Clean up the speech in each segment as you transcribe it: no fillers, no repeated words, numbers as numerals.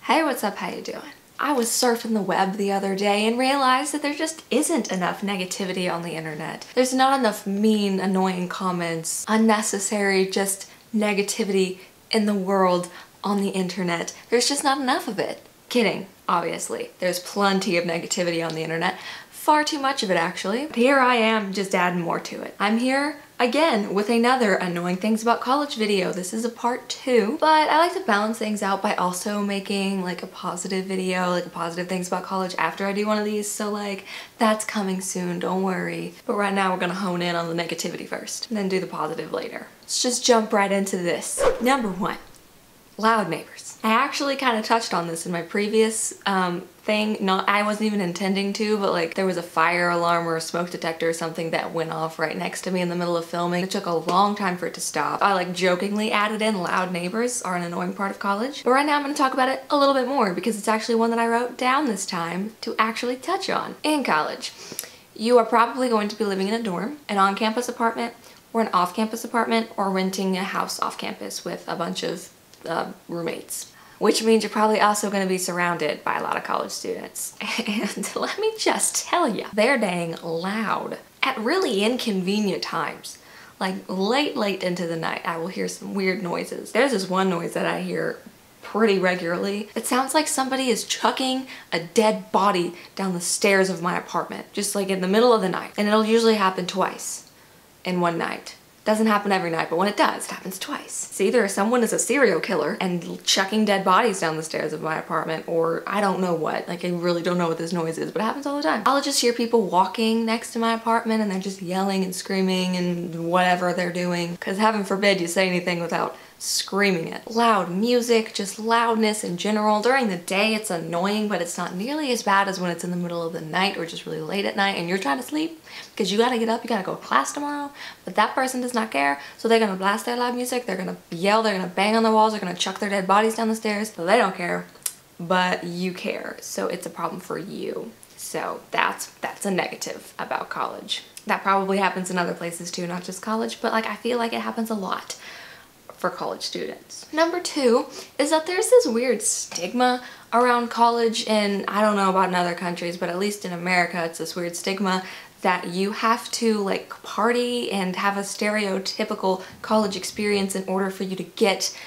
Hey, what's up? How you doing? I was surfing the web the other day and realized that there just isn't enough negativity on the internet. There's not enough mean, annoying comments, unnecessary just negativity in the world on the internet. There's just not enough of it. Kidding, obviously. There's plenty of negativity on the internet. Far too much of it, actually. But here I am, just adding more to it. I'm here again with another annoying things about college video. This is a part 2, but I like to balance things out by also making like a positive video, like positive things about college after I do one of these. So like that's coming soon, don't worry. But right now we're gonna hone in on the negativity first and then do the positive later. Let's just jump right into this. Number 1, loud neighbors. I actually kind of touched on this in my previous thing. I wasn't even intending to, but like there was a fire alarm or a smoke detector or something that went off right next to me in the middle of filming. It took a long time for it to stop. I like jokingly added in loud neighbors are an annoying part of college. But right now I'm going to talk about it a little bit more because it's actually one that I wrote down this time to actually touch on. In college, you are probably going to be living in a dorm, an on-campus apartment, or an off-campus apartment, or renting a house off campus with a bunch of roommates. Which means you're probably also going to be surrounded by a lot of college students. And let me just tell you, they're dang loud at really inconvenient times. Like late into the night, I will hear some weird noises. There's this one noise that I hear pretty regularly. It sounds like somebody is chucking a dead body down the stairs of my apartment, just like in the middle of the night. And it'll usually happen twice in one night. Doesn't happen every night, but when it does, it happens twice. It's either someone is a serial killer and chucking dead bodies down the stairs of my apartment, or I don't know what. Like, I really don't know what this noise is, but it happens all the time. I'll just hear people walking next to my apartment and they're just yelling and screaming and whatever they're doing. Because heaven forbid you say anything without screaming it. Loud music, just loudness in general. During the day it's annoying, but it's not nearly as bad as when it's in the middle of the night or just really late at night and you're trying to sleep because you gotta get up, you gotta go to class tomorrow, but that person does not care, so they're gonna blast their loud music, they're gonna yell, they're gonna bang on the walls, they're gonna chuck their dead bodies down the stairs, so they don't care, but you care, so it's a problem for you. So that's a negative about college. That probably happens in other places too, not just college, but like I feel like it happens a lot for college students. Number 2 is that there's this weird stigma around college, and I don't know about in other countries, but at least in America it's this weird stigma that you have to like party and have a stereotypical college experience in order for you to get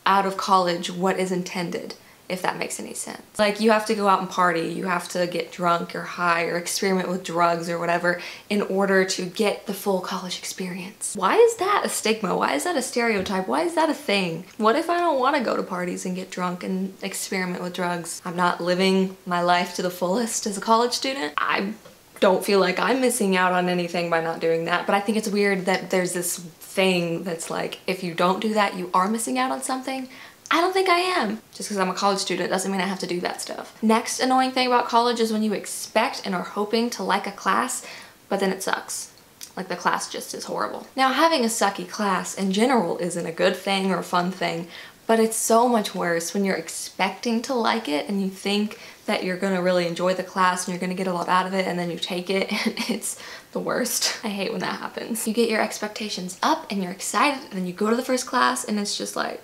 out of college what is intended, if that makes any sense. Like you have to go out and party, you have to get drunk or high or experiment with drugs or whatever in order to get the full college experience. Why is that a stigma? Why is that a stereotype? Why is that a thing? What if I don't want to go to parties and get drunk and experiment with drugs? I'm not living my life to the fullest as a college student. I don't feel like I'm missing out on anything by not doing that, but I think it's weird that there's this thing that's like, if you don't do that, you are missing out on something. I don't think I am. Just because I'm a college student doesn't mean I have to do that stuff. Next annoying thing about college is when you expect and are hoping to like a class, but then it sucks. Like the class just is horrible. Now having a sucky class in general isn't a good thing or a fun thing, but it's so much worse when you're expecting to like it and you think that you're gonna really enjoy the class and you're gonna get a lot out of it, and then you take it and it's the worst. I hate when that happens. You get your expectations up and you're excited and then you go to the first class and it's just like,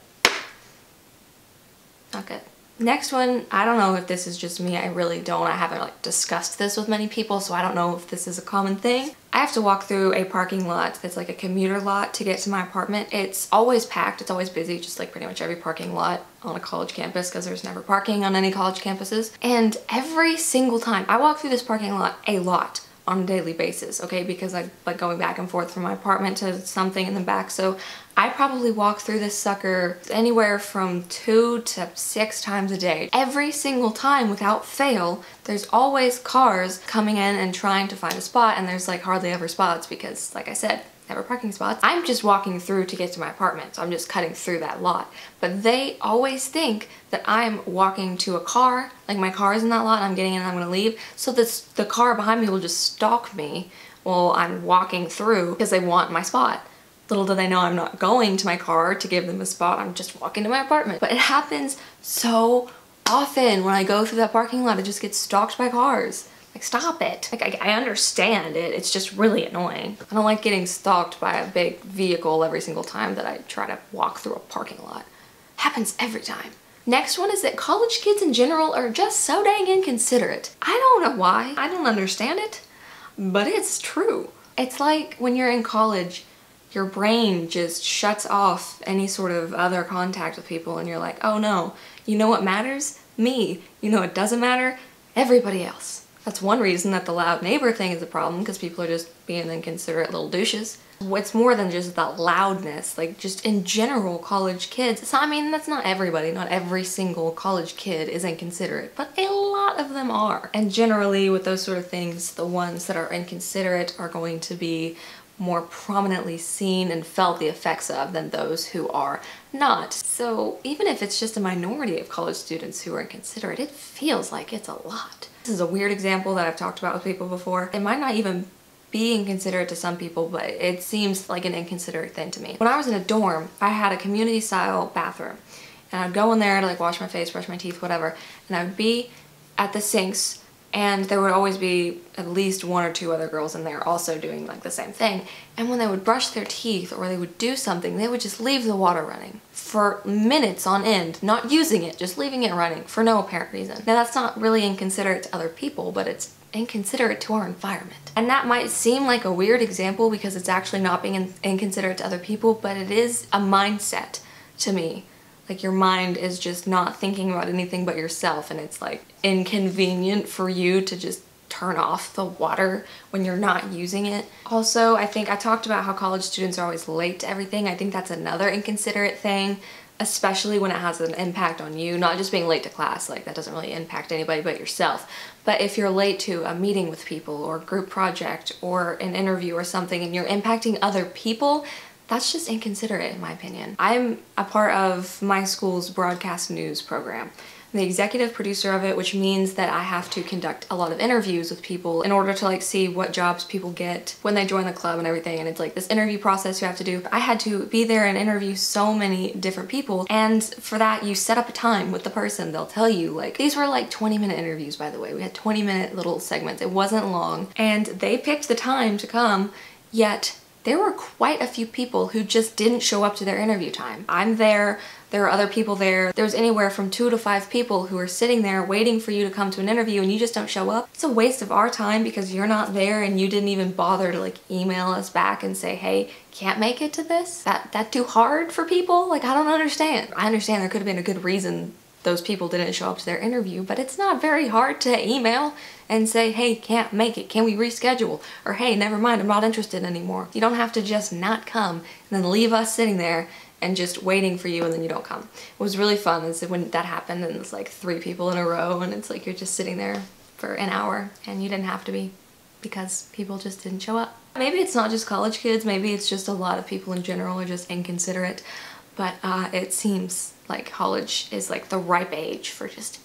not good. Next one, I don't know if this is just me, I really don't. I haven't like discussed this with many people, so I don't know if this is a common thing. I have to walk through a parking lot that's like a commuter lot to get to my apartment. It's always packed, it's always busy, just like pretty much every parking lot on a college campus because there's never parking on any college campuses. And every single time, I walk through this parking lot a lot on a daily basis, okay, because I like going back and forth from my apartment to something in the back, so I probably walk through this sucker anywhere from 2 to 6 times a day. Every single time without fail, there's always cars coming in and trying to find a spot, and there's like hardly ever spots because, like I said, never parking spots. I'm just walking through to get to my apartment, so I'm just cutting through that lot. But they always think that I'm walking to a car, like my car is in that lot, I'm getting in and I'm gonna leave, so the car behind me will just stalk me while I'm walking through because they want my spot. Little do they know I'm not going to my car to give them a spot, I'm just walking to my apartment. But it happens so often when I go through that parking lot, I just get stalked by cars. Like, stop it. Like, I understand it, it's just really annoying. I don't like getting stalked by a big vehicle every single time that I try to walk through a parking lot. Happens every time. Next one is that college kids in general are just so dang inconsiderate. I don't know why. I don't understand it, but it's true. It's like when you're in college, your brain just shuts off any sort of other contact with people and you're like, oh no, you know what matters? Me. You know what doesn't matter? Everybody else. That's one reason that the loud neighbor thing is a problem, because people are just being inconsiderate little douches. It's more than just that loudness, like just in general college kids. So I mean, that's not everybody, not every single college kid is inconsiderate, but a lot of them are. And generally with those sort of things, the ones that are inconsiderate are going to be more prominently seen and felt the effects of than those who are not. So even if it's just a minority of college students who are inconsiderate, it feels like it's a lot. This is a weird example that I've talked about with people before. It might not even be inconsiderate to some people, but it seems like an inconsiderate thing to me. When I was in a dorm, I had a community style bathroom, and I'd go in there to like wash my face, brush my teeth, whatever, and I would be at the sinks, and there would always be at least one or two other girls in there also doing like the same thing. And when they would brush their teeth or they would do something, they would just leave the water running for minutes on end, not using it, just leaving it running for no apparent reason. Now that's not really inconsiderate to other people, but it's inconsiderate to our environment. And that might seem like a weird example because it's actually not being inconsiderate to other people, but it is a mindset to me. Like your mind is just not thinking about anything but yourself, and it's like inconvenient for you to just turn off the water when you're not using it. Also, I think I talked about how college students are always late to everything. I think that's another inconsiderate thing, especially when it has an impact on you. Not just being late to class, like that doesn't really impact anybody but yourself. But if you're late to a meeting with people or a group project or an interview or something and you're impacting other people, that's just inconsiderate in my opinion. I'm a part of my school's broadcast news program. I'm the executive producer of it, which means that I have to conduct a lot of interviews with people in order to like see what jobs people get when they join the club and everything, and it's like this interview process you have to do. I had to be there and interview so many different people, and for that you set up a time with the person. They'll tell you, like, these were like 20-minute interviews, by the way. We had 20-minute little segments. It wasn't long, and they picked the time to come, yet there were quite a few people who just didn't show up to their interview time. I'm there, there are other people there. There's anywhere from 2 to 5 people who are sitting there waiting for you to come to an interview and you just don't show up. It's a waste of our time because you're not there and you didn't even bother to like email us back and say, hey, can't make it to this? That too hard for people? Like, I don't understand. I understand there could have been a good reason those people didn't show up to their interview, but it's not very hard to email and say, hey, can't make it, can we reschedule? Or hey, never mind, I'm not interested anymore. You don't have to just not come and then leave us sitting there and just waiting for you and then you don't come. It was really fun is when that happened and it's like 3 people in a row and it's like you're just sitting there for an hour and you didn't have to be because people just didn't show up. Maybe it's not just college kids, maybe it's just a lot of people in general are just inconsiderate, but it seems like college is like the ripe age for just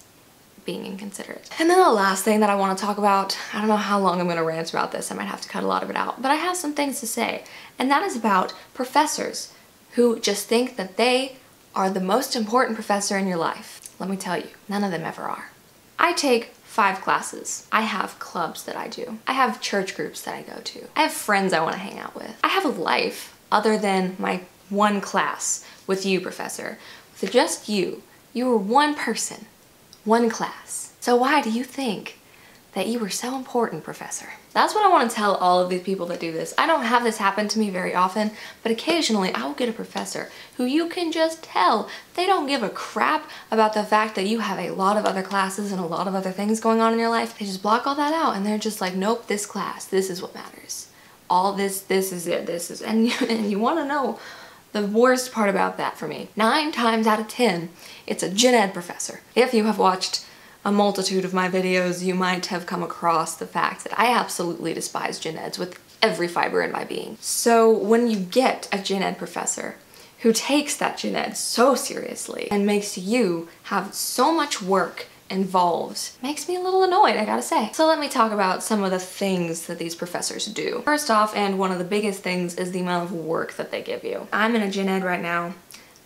being inconsiderate. And then the last thing that I want to talk about, I don't know how long I'm going to rant about this, I might have to cut a lot of it out, but I have some things to say, and that is about professors who just think that they are the most important professor in your life. Let me tell you, none of them ever are. I take 5 classes. I have clubs that I do. I have church groups that I go to. I have friends I want to hang out with. I have a life other than my one class with you, professor. With just you. You were one person, one class. So why do you think that you were so important, professor? That's what I want to tell all of these people that do this. I don't have this happen to me very often, but occasionally I will get a professor who you can just tell they don't give a crap about the fact that you have a lot of other classes and a lot of other things going on in your life. They just block all that out and they're just like, nope, this class, this is what matters. All this is it, this is, and you want to know the worst part about that for me. 9 times out of 10, it's a gen ed professor. If you have watched a multitude of my videos, you might have come across the fact that I absolutely despise gen eds with every fiber in my being. So when you get a gen ed professor who takes that gen ed so seriously and makes you have so much work involved, makes me a little annoyed, I gotta say. So let me talk about some of the things that these professors do. First off, and one of the biggest things, is the amount of work that they give you. I'm in a gen ed right now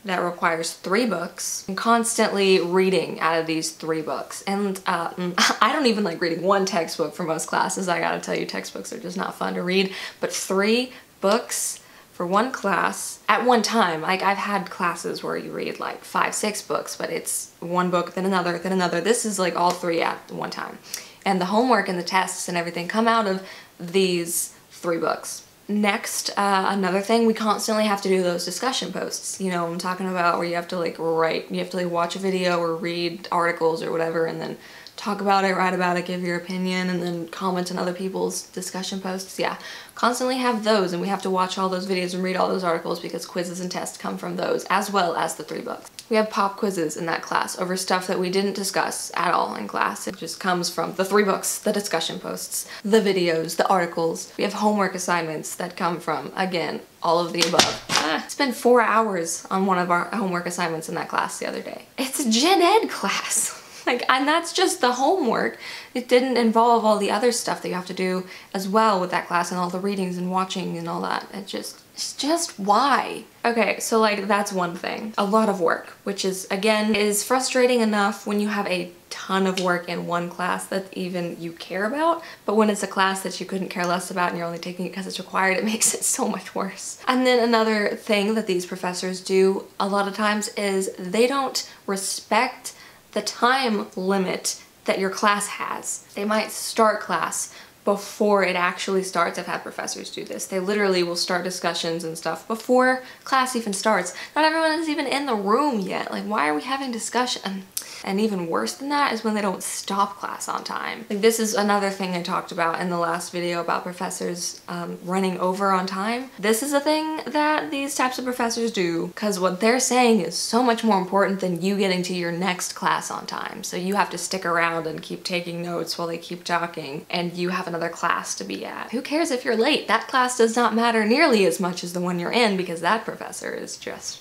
that requires 3 books and constantly reading out of these 3 books. And I don't even like reading 1 textbook for most classes. I gotta tell you, textbooks are just not fun to read, but 3 books for one class at one time. Like, I've had classes where you read like 5, 6 books, but it's one book, then another, then another. This is like all 3 at one time. And the homework and the tests and everything come out of these 3 books. Next, another thing, we constantly have to do those discussion posts. You know, I'm talking about where you have to like write, you have to like watch a video or read articles or whatever, and then talk about it, write about it, give your opinion, and then comment on other people's discussion posts. Yeah, constantly have those, and we have to watch all those videos and read all those articles because quizzes and tests come from those, as well as the 3 books. We have pop quizzes in that class over stuff that we didn't discuss at all in class. It just comes from the 3 books, the discussion posts, the videos, the articles. We have homework assignments that come from, again, all of the above. Spent 4 hours on one of our homework assignments in that class the other day. It's a gen ed class. Like, and that's just the homework. It didn't involve all the other stuff that you have to do as well with that class and all the readings and watching and all that. It's just why? Okay, so like that's one thing. A lot of work, which is, again, is frustrating enough when you have a ton of work in one class that even you care about, but when it's a class that you couldn't care less about and you're only taking it because it's required, it makes it so much worse. And then another thing that these professors do a lot of times is they don't respect the time limit that your class has. They might start class before it actually starts. I've had professors do this. They literally will start discussions and stuff before class even starts. Not everyone is even in the room yet. Like, why are we having discussion? And even worse than that is when they don't stop class on time. Like, this is another thing I talked about in the last video about professors running over on time. This is a thing that these types of professors do because what they're saying is so much more important than you getting to your next class on time. So you have to stick around and keep taking notes while they keep talking, and you have another class to be at. Who cares if you're late? That class does not matter nearly as much as the one you're in because that professor is just,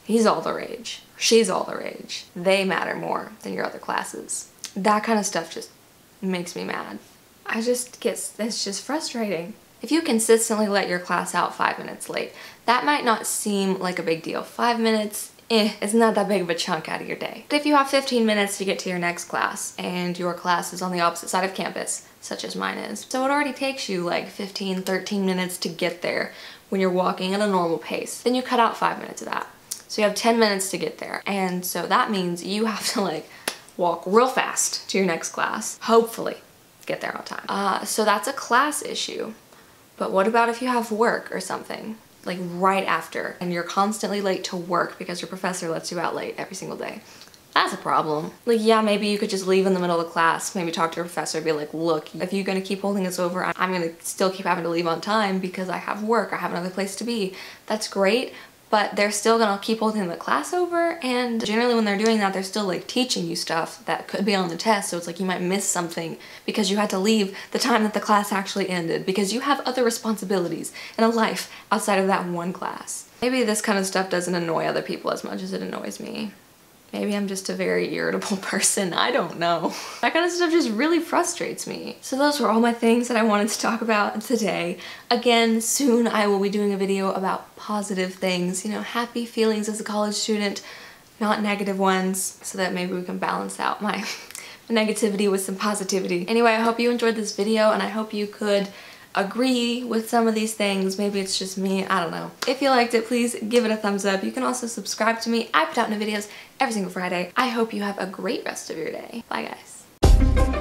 he's all the rage. She's all the rage. They matter more than your other classes. That kind of stuff just makes me mad. It's just frustrating. If you consistently let your class out 5 minutes late, that might not seem like a big deal. 5 minutes, it's not that big of a chunk out of your day. But if you have 15 minutes to get to your next class and your class is on the opposite side of campus, such as mine is, so it already takes you like 15, 13 minutes to get there when you're walking at a normal pace, then you cut out 5 minutes of that. So you have 10 minutes to get there. And so that means you have to like walk real fast to your next class, hopefully get there on time. So that's a class issue. But what about if you have work or something, like right after, and you're constantly late to work because your professor lets you out late every single day? That's a problem. Like, yeah, maybe you could just leave in the middle of the class, maybe talk to your professor, be like, look, if you're gonna keep holding this over, I'm gonna still keep having to leave on time because I have work, I have another place to be. That's great. But they're still gonna keep holding the class over, and generally when they're doing that, they're still like teaching you stuff that could be on the test, so it's like you might miss something because you had to leave the time that the class actually ended because you have other responsibilities and a life outside of that one class. Maybe this kind of stuff doesn't annoy other people as much as it annoys me. Maybe I'm just a very irritable person, I don't know. That kind of stuff just really frustrates me. So those were all my things that I wanted to talk about today. Again, soon I will be doing a video about positive things, you know, happy feelings as a college student, not negative ones, so that maybe we can balance out my negativity with some positivity. Anyway, I hope you enjoyed this video, and I hope you could agree with some of these things. Maybe it's just me, I don't know. If you liked it, please give it a thumbs up. You can also subscribe to me. I put out new videos every single Friday. I hope you have a great rest of your day. Bye guys.